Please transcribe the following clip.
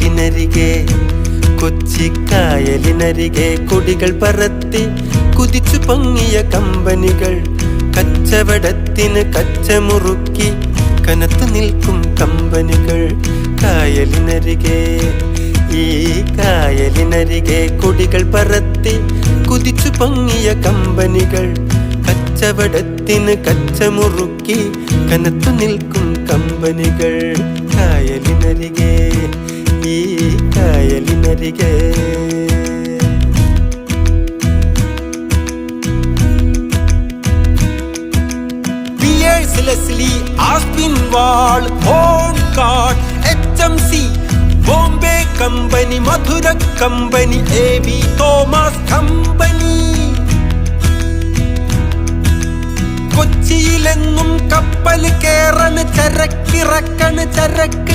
കായലിനരികെ കൊച്ചിക്കായലിനരികെ കൊടികൾ പറത്തി കുതിച്ചു പൊങ്ങിയ കമ്പനികൾ കച്ചവടത്തിന് കച്ചമുറുക്കി കനത്തു നിൽക്കും കമ്പനികൾ. കായലിനരികെ ഈ കായലിനരികെ കൊടികൾ പറത്തി കുതിച്ചു പൊങ്ങിയ കമ്പനികൾ കച്ചവടത്തിന് കച്ചമുറുക്കി കനത്തു നിൽക്കും കമ്പനികൾ. കായലിനരികെ ഈ കായലിനരികെ പിയേഴ്സ് ലെസ്ലി, ആസ്പിൻവാൾ, ഹോൺകാർട്ട്, HMC, Bombay company, Madura company, AB Thomas company. കൊച്ചിയിലെങ്ങും കപ്പൽ കേറണ്, ചരക്കിറക്കണ്, ചരക്ക്